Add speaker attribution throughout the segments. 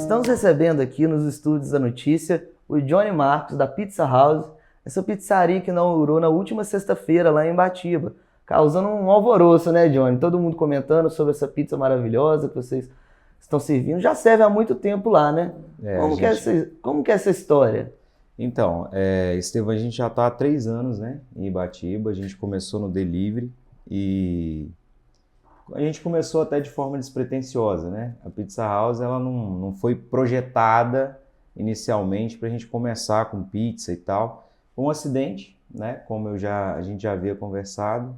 Speaker 1: Estamos recebendo aqui nos estúdios da notícia o Johnny Marcos, da Pizza House, essa pizzaria que inaugurou na última sexta-feira lá em Ibatiba, causando um alvoroço, né, Johnny? Todo mundo comentando sobre essa pizza maravilhosa que vocês estão servindo. Já serve há muito tempo lá, né? Como que é essa história?
Speaker 2: Então, Estevão, a gente já está há 3 anos, né, em Ibatiba. A gente começou no delivery e a gente começou até de forma despretensiosa, né? A Pizza House, ela não foi projetada inicialmente para a gente começar com pizza e tal. Foi um acidente, né? Como a gente já havia conversado.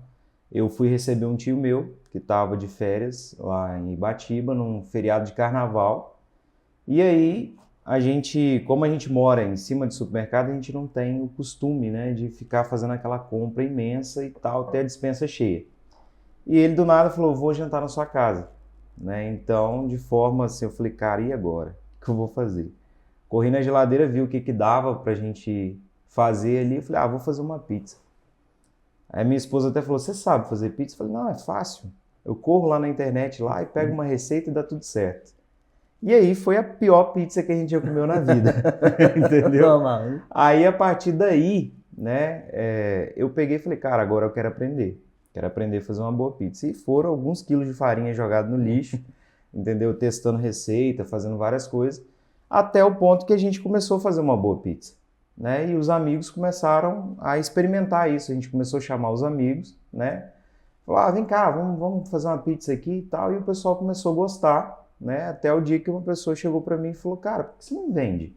Speaker 2: Eu fui receber um tio meu que estava de férias lá em Ibatiba, num feriado de carnaval. E aí, como a gente mora em cima de supermercado, a gente não tem o costume, né, de ficar fazendo aquela compra imensa e tal, até a despensa cheia. E ele do nada falou, vou jantar na sua casa, né? Então, de forma assim, eu falei, cara, e agora? O que eu vou fazer? Corri na geladeira, vi o que dava pra gente fazer ali, eu falei, vou fazer uma pizza. Aí minha esposa até falou, você sabe fazer pizza? Eu falei, não, é fácil. Eu corro lá na internet lá e pego uma receita e dá tudo certo. E aí foi a pior pizza que a gente já comeu na vida, entendeu? Aí a partir daí, né, eu peguei e falei, cara, agora eu quero aprender. Quero aprender a fazer uma boa pizza. E foram alguns quilos de farinha jogados no lixo, entendeu? Testando receita, fazendo várias coisas, até o ponto que a gente começou a fazer uma boa pizza, né? E os amigos começaram a experimentar isso. A gente começou a chamar os amigos, né? Falar, vem cá, vamos fazer uma pizza aqui e tal. E o pessoal começou a gostar, né? Até o dia que uma pessoa chegou para mim e falou, cara, por que você não vende?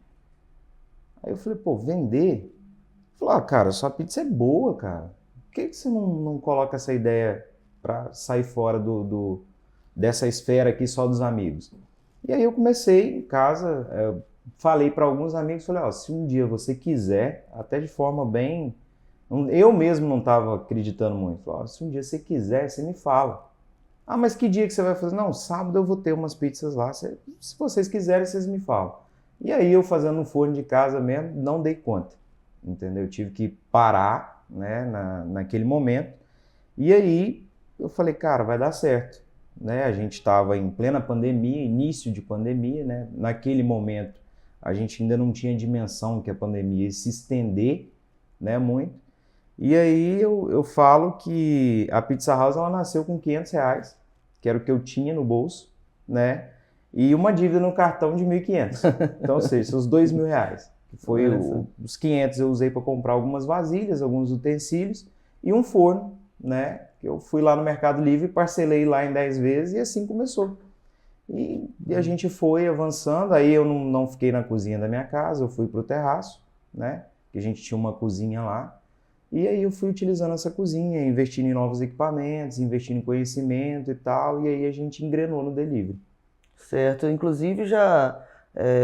Speaker 2: Aí eu falei, pô, vender? Ele falou, cara, sua pizza é boa, cara. Por que você não coloca essa ideia para sair fora dessa esfera aqui só dos amigos? E aí eu comecei em casa, falei para alguns amigos, falei, se um dia você quiser, até de forma bem... Eu mesmo não estava acreditando muito. Falei, se um dia você quiser, você me fala. Mas que dia que você vai fazer? Não, sábado eu vou ter umas pizzas lá, se vocês quiserem, vocês me falam. E aí eu fazendo no forno de casa mesmo, não dei conta, entendeu? Eu tive que parar, né, naquele momento, e aí eu falei, cara, vai dar certo, né? A gente estava em plena pandemia, início de pandemia, né? Naquele momento a gente ainda não tinha dimensão que a pandemia ia se estender, né, muito, e aí eu falo que a Pizza House, ela nasceu com R$500, que era o que eu tinha no bolso, né, e uma dívida no cartão de R$1.500, então, ou seja, são os R$2.000. Foi os 500 eu usei para comprar algumas vasilhas, alguns utensílios e um forno, né? Eu fui lá no Mercado Livre, parcelei lá em 10 vezes e assim começou. E a gente foi avançando, aí eu não fiquei na cozinha da minha casa, eu fui para o terraço, né? Que a gente tinha uma cozinha lá. E aí eu fui utilizando essa cozinha, investindo em novos equipamentos, investindo em conhecimento e tal, e aí a gente engrenou no delivery.
Speaker 1: Certo, inclusive já...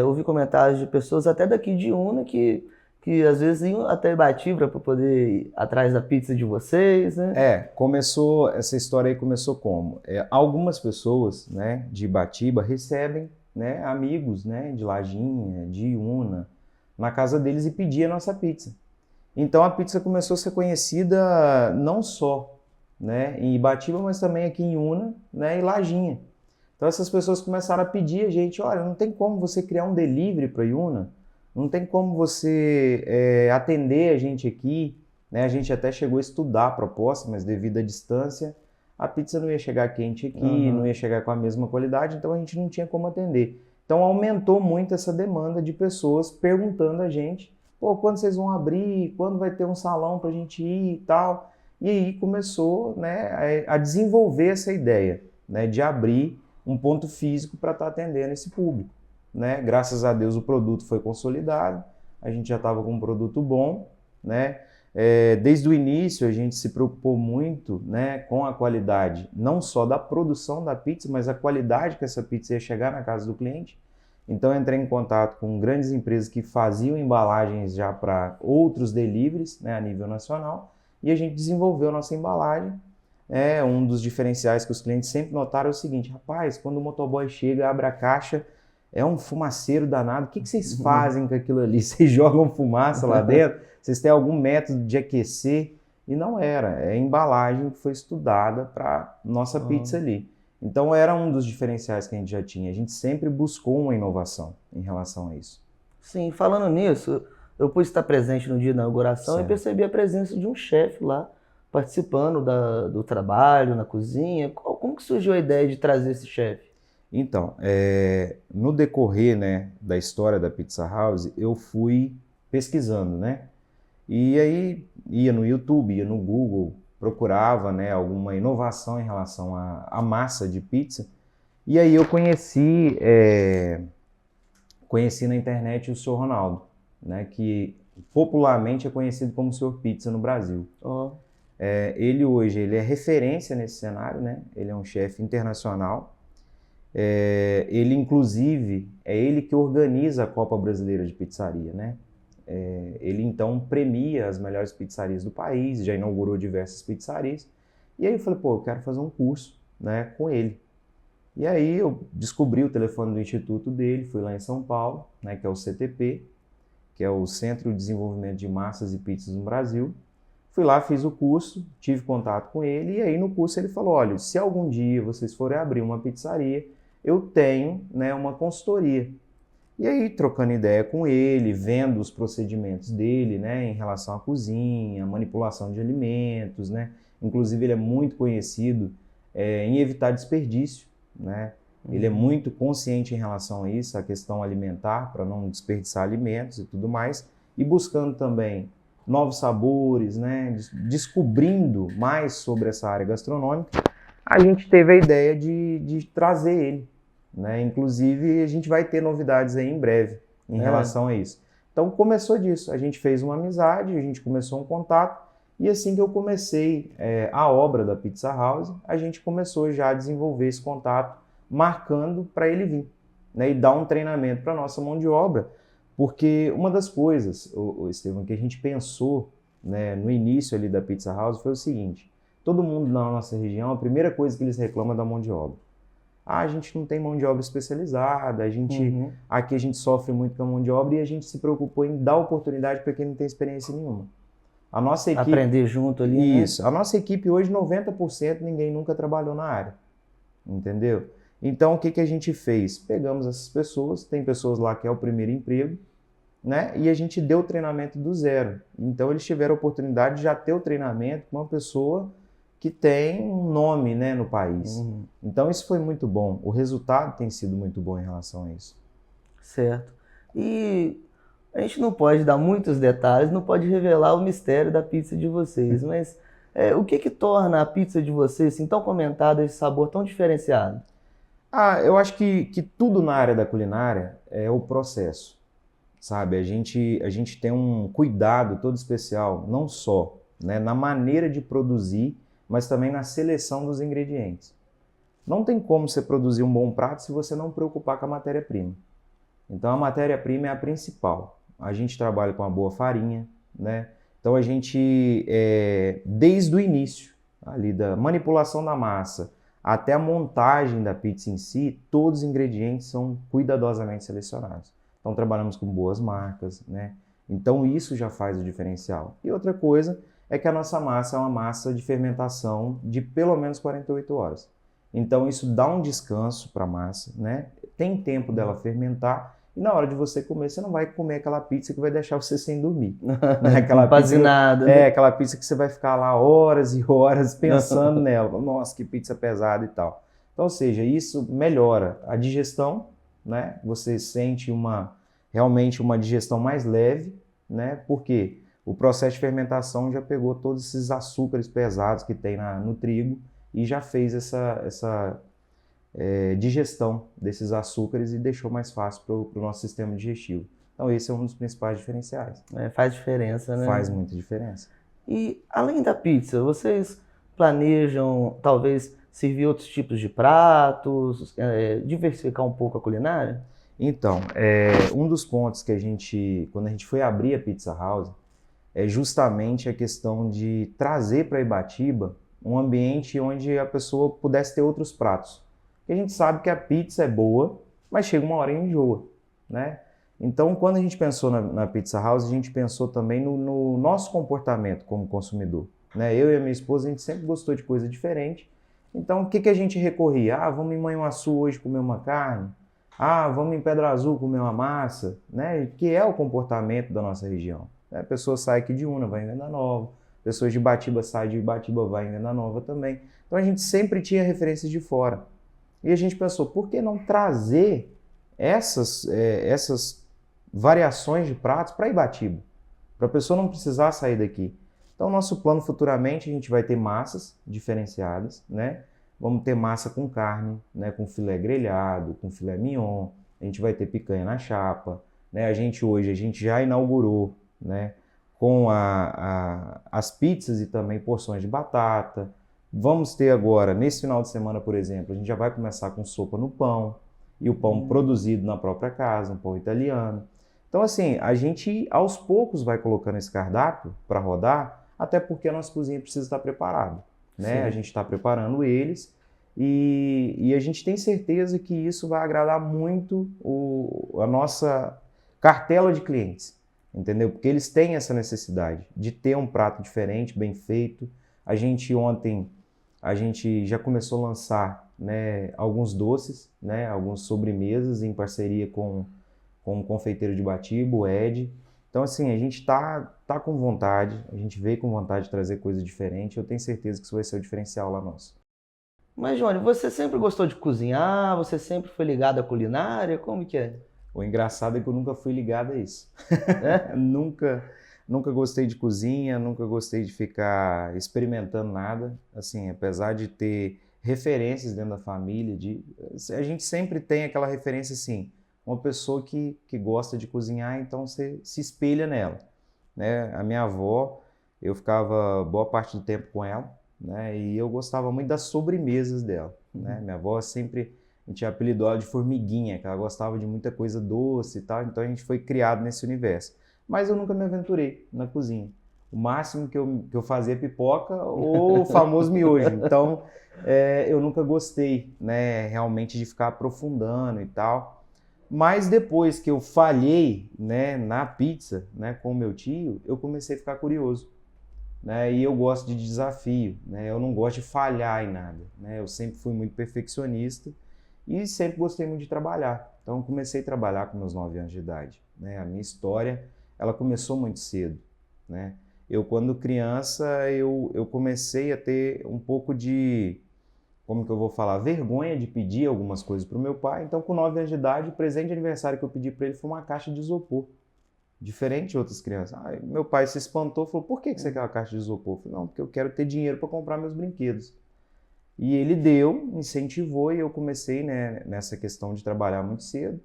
Speaker 1: ouvi comentários de pessoas até daqui de Una que às vezes iam até Ibatiba para poder ir atrás da pizza de vocês, né?
Speaker 2: Essa história aí começou como? Algumas pessoas, né, de Ibatiba recebem, né, amigos, né, de Lajinha, de Una, na casa deles e pediam a nossa pizza. Então a pizza começou a ser conhecida não só, né, em Ibatiba, mas também aqui em Una, né, e Lajinha. Então essas pessoas começaram a pedir a gente, olha, não tem como você criar um delivery para Iuna, não tem como você atender a gente aqui, né? A gente até chegou a estudar a proposta, mas devido à distância, a pizza não ia chegar quente aqui, não ia chegar com a mesma qualidade, então a gente não tinha como atender. Então aumentou muito essa demanda de pessoas perguntando a gente, pô, quando vocês vão abrir, quando vai ter um salão para a gente ir e tal. E aí começou, né, a desenvolver essa ideia, né, de abrir um ponto físico para estar atendendo esse público, né? Graças a Deus o produto foi consolidado, a gente já estava com um produto bom, né? Desde o início a gente se preocupou muito, né, com a qualidade, não só da produção da pizza, mas a qualidade que essa pizza ia chegar na casa do cliente. Então eu entrei em contato com grandes empresas que faziam embalagens já para outros deliveries, né, a nível nacional, e a gente desenvolveu a nossa embalagem. Um dos diferenciais que os clientes sempre notaram é o seguinte, rapaz, quando o motoboy chega, abre a caixa, é um fumaceiro danado, o que vocês fazem com aquilo ali? Vocês jogam fumaça lá dentro? Vocês têm algum método de aquecer? E não era, é a embalagem que foi estudada para nossa pizza ali. Então era um dos diferenciais que a gente já tinha. A gente sempre buscou uma inovação em relação a isso.
Speaker 1: Sim, falando nisso, eu pude estar presente no dia da inauguração e
Speaker 2: Certo.
Speaker 1: percebi a presença de um chefe lá, participando do trabalho, na cozinha. Como que surgiu a ideia de trazer esse chefe?
Speaker 2: Então, no decorrer, né, da história da Pizza House, eu fui pesquisando, né? E aí ia no YouTube, ia no Google, procurava, né, alguma inovação em relação à massa de pizza. E aí eu conheci na internet o Sr. Ronaldo, né, que popularmente é conhecido como Sr. Pizza no Brasil.
Speaker 1: Ó,
Speaker 2: Ele hoje ele é referência nesse cenário, né? Ele é um chefe internacional. Ele, inclusive, é ele que organiza a Copa Brasileira de Pizzaria, né? Ele, então, premia as melhores pizzarias do país, já inaugurou diversas pizzarias. E aí eu falei, pô, eu quero fazer um curso, né, com ele. E aí eu descobri o telefone do instituto dele, fui lá em São Paulo, né, que é o CTP, que é o Centro de Desenvolvimento de Massas e Pizzas no Brasil. Fui lá, fiz o curso, tive contato com ele, e aí no curso ele falou, olha, se algum dia vocês forem abrir uma pizzaria, eu tenho, né, uma consultoria. E aí, trocando ideia com ele, vendo os procedimentos dele, né, em relação à cozinha, manipulação de alimentos, né, inclusive ele é muito conhecido em evitar desperdício, né, ele é muito consciente em relação a isso, a questão alimentar, para não desperdiçar alimentos e tudo mais, e buscando também novos sabores, né, descobrindo mais sobre essa área gastronômica, a gente teve a ideia de trazer ele, né? Inclusive, a gente vai ter novidades aí em breve em relação a isso. Então, começou disso. A gente fez uma amizade, a gente começou um contato, e assim que eu comecei a obra da Pizza House, a gente começou já a desenvolver esse contato, marcando para ele vir, né? E dar um treinamento para a nossa mão de obra, porque uma das coisas, Estevão, que a gente pensou, né, no início ali da Pizza House foi o seguinte: todo mundo na nossa região, a primeira coisa que eles reclamam é da mão de obra. A gente não tem mão de obra especializada, aqui a gente sofre muito com a mão de obra e a gente se preocupou em dar oportunidade para quem não tem experiência nenhuma. A nossa equipe,
Speaker 1: aprender junto ali,
Speaker 2: isso, a nossa equipe hoje, 90% ninguém nunca trabalhou na área, entendeu? Então, o que a gente fez? Pegamos essas pessoas, tem pessoas lá que é o primeiro emprego, né? E a gente deu o treinamento do zero. Então, eles tiveram a oportunidade de já ter o treinamento com uma pessoa que tem um nome, né, no país. Então, isso foi muito bom. O resultado tem sido muito bom em relação a isso.
Speaker 1: Certo. E a gente não pode dar muitos detalhes, não pode revelar o mistério da pizza de vocês, mas o que torna a pizza de vocês assim, tão comentada, esse sabor tão diferenciado?
Speaker 2: Eu acho que tudo na área da culinária é o processo, sabe? A gente tem um cuidado todo especial, não só, né, na maneira de produzir, mas também na seleção dos ingredientes. Não tem como você produzir um bom prato se você não preocupar com a matéria-prima. Então a matéria-prima é a principal. A gente trabalha com uma boa farinha, né? Então a gente, desde o início, ali da manipulação da massa até a montagem da pizza em si, todos os ingredientes são cuidadosamente selecionados. Então trabalhamos com boas marcas, né? Então isso já faz o diferencial. E outra coisa é que a nossa massa é uma massa de fermentação de pelo menos 48 horas. Então isso dá um descanso para a massa, né? Tem tempo dela fermentar e na hora de você comer, você não vai comer aquela pizza que vai deixar você sem dormir. Né?
Speaker 1: Empazinado, né?
Speaker 2: Aquela pizza que você vai ficar lá horas e horas pensando nela. Nossa, que pizza pesada e tal. Então, ou seja, isso melhora a digestão, né? Você sente realmente uma digestão mais leve, né? Porque o processo de fermentação já pegou todos esses açúcares pesados que tem no trigo e já fez essa digestão desses açúcares e deixou mais fácil para o nosso sistema digestivo. Então esse é um dos principais diferenciais.
Speaker 1: Faz diferença, né?
Speaker 2: Faz muita diferença.
Speaker 1: E além da pizza, vocês planejam talvez servir outros tipos de pratos, diversificar um pouco a culinária?
Speaker 2: Então, um dos pontos que quando a gente foi abrir a Pizza House, é justamente a questão de trazer para Ibatiba um ambiente onde a pessoa pudesse ter outros pratos. Porque a gente sabe que a pizza é boa, mas chega uma hora e enjoa, né? Então, quando a gente pensou na Pizza House, a gente pensou também no nosso comportamento como consumidor, né? Eu e a minha esposa, a gente sempre gostou de coisa diferente Então, o que que a gente recorria? Ah, vamos em Manhuaçu hoje comer uma carne. Ah, vamos em Pedra Azul comer uma massa, né? Que é o comportamento da nossa região. A pessoa sai aqui de Una, vai em Venda Nova. Pessoas de Ibatiba saem de Ibatiba, vai em Venda Nova também. Então, a gente sempre tinha referências de fora. E a gente pensou, por que não trazer essas variações de pratos para Ibatiba? Para a pessoa não precisar sair daqui. Então, nosso plano futuramente, a gente vai ter massas diferenciadas, né? Vamos ter massa com carne, né? Com filé grelhado, com filé mignon. A gente vai ter picanha na chapa, né? A gente já inaugurou, né? Com as pizzas e também porções de batata. Vamos ter agora, nesse final de semana, por exemplo, a gente já vai começar com sopa no pão. E o pão produzido na própria casa, um pão italiano. Então, assim, a gente aos poucos vai colocando esse cardápio para rodar, até porque a nossa cozinha precisa estar preparada, né? A gente está preparando eles e a gente tem certeza que isso vai agradar muito a nossa cartela de clientes, entendeu? Porque eles têm essa necessidade de ter um prato diferente, bem feito. Ontem, a gente já começou a lançar, né, alguns doces, né, algumas sobremesas em parceria com um confeiteiro de Ibatiba, o Ed. Então, assim, a gente tá com vontade, a gente veio com vontade de trazer coisa diferente. Eu tenho certeza que isso vai ser o diferencial lá nosso.
Speaker 1: Mas, Johnny, você sempre gostou de cozinhar? Você sempre foi ligado à culinária? Como que é?
Speaker 2: O engraçado é que eu nunca fui ligado a isso.
Speaker 1: É?
Speaker 2: Nunca gostei de cozinha, nunca gostei de ficar experimentando nada. Assim, apesar de ter referências dentro da família, a gente sempre tem aquela referência assim, uma pessoa que gosta de cozinhar, então você se espelha nela, né? A minha avó, eu ficava boa parte do tempo com ela, né? E eu gostava muito das sobremesas dela, né? Minha avó sempre, a gente apelidou ela de formiguinha, que ela gostava de muita coisa doce e tal, então a gente foi criado nesse universo. Mas eu nunca me aventurei na cozinha. O máximo que eu fazia é pipoca ou o famoso miojo. Então, eu nunca gostei, né, realmente de ficar aprofundando e tal. Mas depois que eu falhei, né, na pizza, né, com o meu tio, eu comecei a ficar curioso, né? E eu gosto de desafio, né? Eu não gosto de falhar em nada, né? Eu sempre fui muito perfeccionista e sempre gostei muito de trabalhar. Então, eu comecei a trabalhar com meus 9 anos de idade, né? A minha história, ela começou muito cedo, né? Quando criança, eu comecei a ter um pouco de, como que eu vou falar, vergonha de pedir algumas coisas para o meu pai. Então, com 9 anos de idade, o presente de aniversário que eu pedi para ele foi uma caixa de isopor. Diferente de outras crianças. Meu pai se espantou e falou, por que você quer uma caixa de isopor? Eu falei, não, porque eu quero ter dinheiro para comprar meus brinquedos. E ele deu, incentivou e eu comecei, né, nessa questão de trabalhar muito cedo.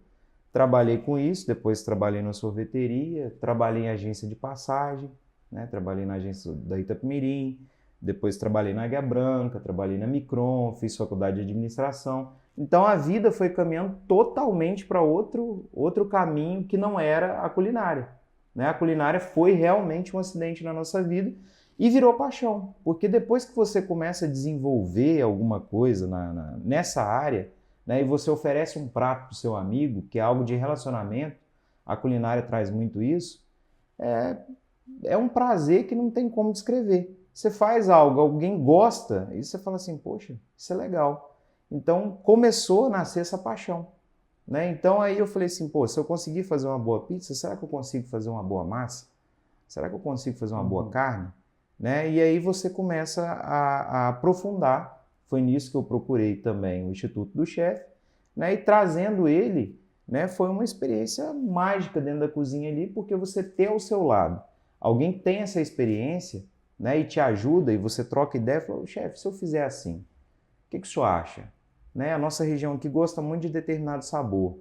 Speaker 2: Trabalhei com isso, depois trabalhei na sorveteria, trabalhei em agência de passagem, né, trabalhei na agência da Itapemirim, depois trabalhei na Águia Branca, trabalhei na Micron, fiz faculdade de administração. Então a vida foi caminhando totalmente para outro caminho que não era a culinária, né? A culinária foi realmente um acidente na nossa vida e virou paixão, porque depois que você começa a desenvolver alguma coisa nessa área, né, e você oferece um prato para o seu amigo, que é algo de relacionamento, a culinária traz muito isso, é um prazer que não tem como descrever. Você faz algo, alguém gosta, e você fala assim, poxa, isso é legal. Então, começou a nascer essa paixão, né? Então, aí eu falei assim, pô, se eu conseguir fazer uma boa pizza, será que eu consigo fazer uma boa massa? Será que eu consigo fazer uma boa carne? Né? E aí você começa a aprofundar. Foi nisso que eu procurei também o Instituto do Chefe, né? E trazendo ele, né, foi uma experiência mágica dentro da cozinha ali, porque você tem ao seu lado alguém que tem essa experiência, né, e te ajuda, e você troca ideia e fala, chefe, se eu fizer assim, o que o senhor acha? Né? A nossa região aqui gosta muito de determinado sabor.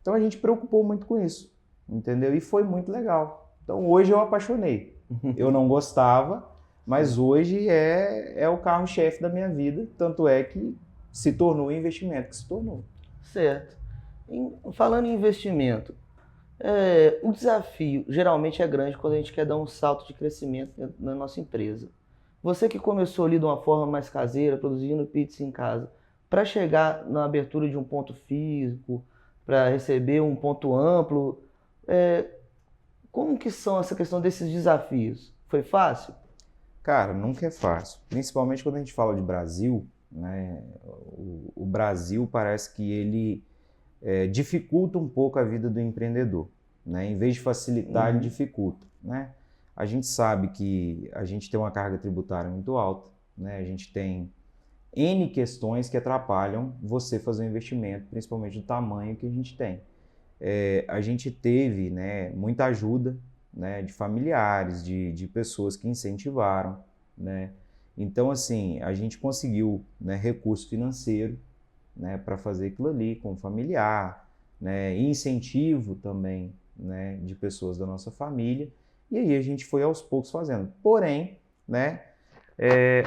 Speaker 2: Então a gente preocupou muito com isso, entendeu? E foi muito legal. Então hoje eu apaixonei. Eu não gostava, mas hoje é o carro-chefe da minha vida, tanto é que se tornou o investimento que se tornou.
Speaker 1: Certo. Falando em investimento, o desafio geralmente é grande quando a gente quer dar um salto de crescimento na nossa empresa. Você que começou ali de uma forma mais caseira, produzindo pizza em casa, para chegar na abertura de um ponto físico, para receber um ponto amplo, como que são essa questão desses desafios? Foi fácil?
Speaker 2: Cara, nunca é fácil. Principalmente quando a gente fala de Brasil, né? O Brasil parece que ele dificulta um pouco a vida do empreendedor, né? Em vez de facilitar, ele dificulta, né? A gente sabe que a gente tem uma carga tributária muito alta, né? A gente tem N questões que atrapalham você fazer um investimento, principalmente do tamanho que a gente tem. A gente teve, né, muita ajuda, né, de familiares, de pessoas que incentivaram, né? Então, assim, a gente conseguiu, né, recurso financeiro, né, para fazer aquilo ali com o familiar, né, incentivo também, né, de pessoas da nossa família, e aí a gente foi aos poucos fazendo. Porém, né,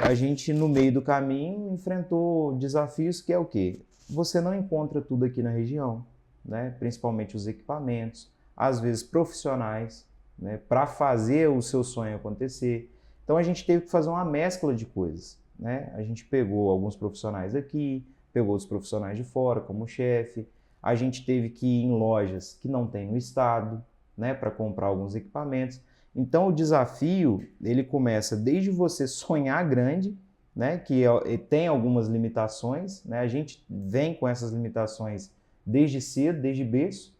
Speaker 2: a gente no meio do caminho enfrentou desafios que é o quê? Você não encontra tudo aqui na região, né, principalmente os equipamentos, às vezes profissionais, né, para fazer o seu sonho acontecer. Então a gente teve que fazer uma mescla de coisas, né? A gente pegou alguns profissionais aqui, pegou os profissionais de fora, como chefe. A gente teve que ir em lojas que não tem no estado, né, para comprar alguns equipamentos. Então o desafio, ele começa desde você sonhar grande, né, que tem algumas limitações, né? A gente vem com essas limitações desde cedo, desde berço,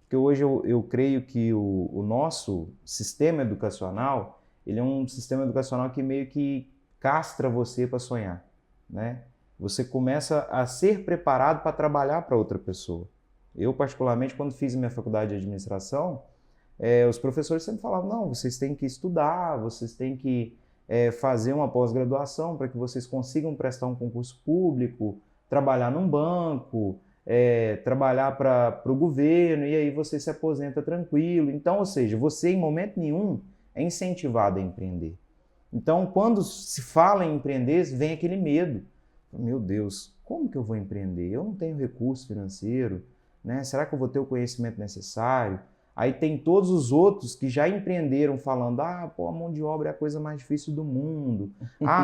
Speaker 2: porque hoje eu creio que o nosso sistema educacional, ele é um sistema educacional que meio que castra você para sonhar, né? Você começa a ser preparado para trabalhar para outra pessoa. Eu, particularmente, quando fiz minha faculdade de administração, os professores sempre falavam, não, vocês têm que estudar, vocês têm que fazer uma pós-graduação para que vocês consigam prestar um concurso público, trabalhar num banco, trabalhar para o governo, e aí você se aposenta tranquilo. Então, ou seja, você em momento nenhum é incentivado a empreender. Então, quando se fala em empreender, vem aquele medo. Meu Deus, como que eu vou empreender? Eu não tenho recurso financeiro, né? Será que eu vou ter o conhecimento necessário? Aí tem todos os outros que já empreenderam falando, pô, a mão de obra é a coisa mais difícil do mundo.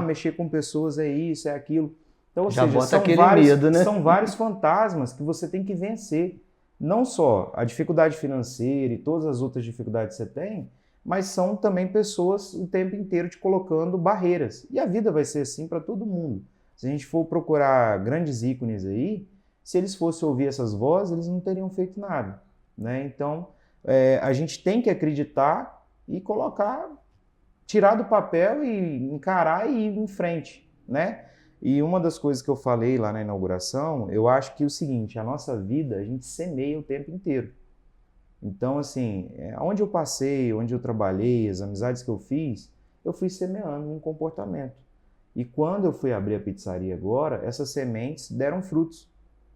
Speaker 2: Mexer com pessoas é isso, é aquilo. Então, ou
Speaker 1: Já
Speaker 2: seja,
Speaker 1: bota aquele medo, né?
Speaker 2: são vários fantasmas que você tem que vencer. Não só a dificuldade financeira e todas as outras dificuldades que você tem, mas são também pessoas o tempo inteiro te colocando barreiras. E a vida vai ser assim para todo mundo. Se a gente for procurar grandes ícones aí, se eles fossem ouvir essas vozes, eles não teriam feito nada, né? Então, a gente tem que acreditar e colocar, tirar do papel e encarar e ir em frente, né? E uma das coisas que eu falei lá na inauguração, eu acho que é o seguinte, a nossa vida, a gente semeia o tempo inteiro. Então, assim, onde eu passei, onde eu trabalhei, as amizades que eu fui semeando um comportamento. E quando eu fui abrir a pizzaria agora, essas sementes deram frutos,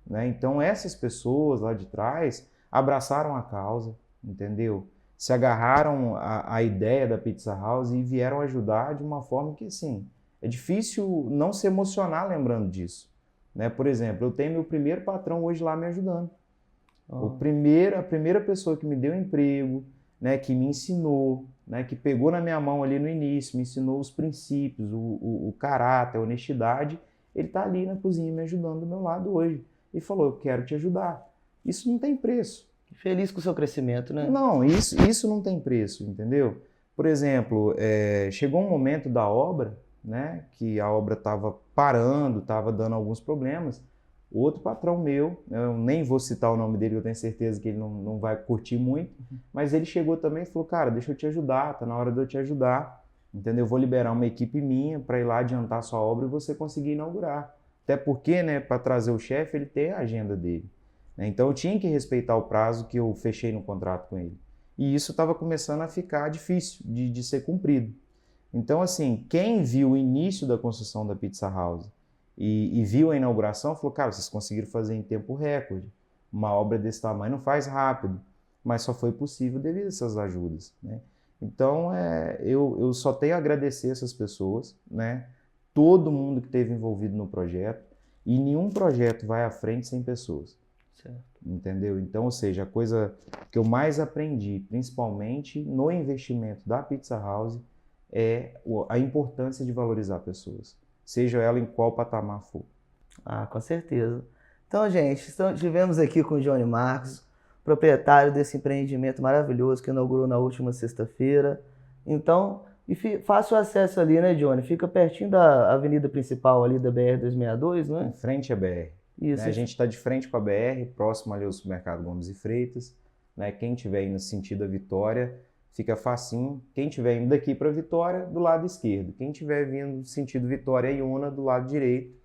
Speaker 2: né? Então, essas pessoas lá de trás abraçaram a causa, entendeu? Se agarraram à ideia da Pizza House e vieram ajudar de uma forma que, assim, é difícil não se emocionar lembrando disso, né? Por exemplo, eu tenho meu primeiro patrão hoje lá me ajudando. A primeira pessoa que me deu emprego, né, que me ensinou, né, que pegou na minha mão ali no início, me ensinou os princípios, o caráter, a honestidade, ele está ali na cozinha me ajudando do meu lado hoje. E falou, eu quero te ajudar. Isso não tem preço.
Speaker 1: Feliz com o seu crescimento, né?
Speaker 2: Não, isso não tem preço, entendeu? Por exemplo, chegou um momento da obra, né, que a obra estava parando, estava dando alguns problemas. Outro patrão meu, eu nem vou citar o nome dele, eu tenho certeza que ele não vai curtir muito, mas ele chegou também e falou, cara, deixa eu te ajudar, tá na hora de eu te ajudar, entendeu? Eu vou liberar uma equipe minha para ir lá adiantar a sua obra e você conseguir inaugurar. Até porque, né, para trazer o chefe, ele tem a agenda dele, né? Então eu tinha que respeitar o prazo que eu fechei no contrato com ele. E isso estava começando a ficar difícil de ser cumprido. Então, assim, quem viu o início da construção da Pizza House e viu a inauguração, falou, cara, vocês conseguiram fazer em tempo recorde. Uma obra desse tamanho não faz rápido, mas só foi possível devido a essas ajudas, né? Então, eu só tenho a agradecer essas pessoas, né? Todo mundo que esteve envolvido no projeto, e nenhum projeto vai à frente sem pessoas.
Speaker 1: Certo.
Speaker 2: Entendeu? Então, ou seja, a coisa que eu mais aprendi, principalmente no investimento da Pizza House, é a importância de valorizar pessoas, seja ela em qual patamar for.
Speaker 1: Com certeza. Então, gente, estivemos aqui com o Johnny Marcos, proprietário desse empreendimento maravilhoso que inaugurou na última sexta-feira. Então, E fácil acesso ali, né, Johnny? Fica pertinho da avenida principal ali da BR-262, não é?
Speaker 2: Em frente à BR.
Speaker 1: Isso.
Speaker 2: Né? A gente está de frente com a BR, próximo ali ao supermercado Gomes e Freitas. Né? Quem estiver indo no sentido da Vitória, fica facinho. Quem estiver indo daqui para Vitória, do lado esquerdo. Quem estiver vindo no sentido Vitória e Iuna, do lado direito.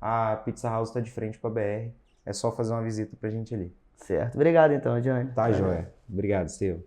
Speaker 2: A Pizza House está de frente com a BR. É só fazer uma visita para a gente ali.
Speaker 1: Certo. Obrigado então, Johnny.
Speaker 2: Tá, joia. Obrigado, Estevão.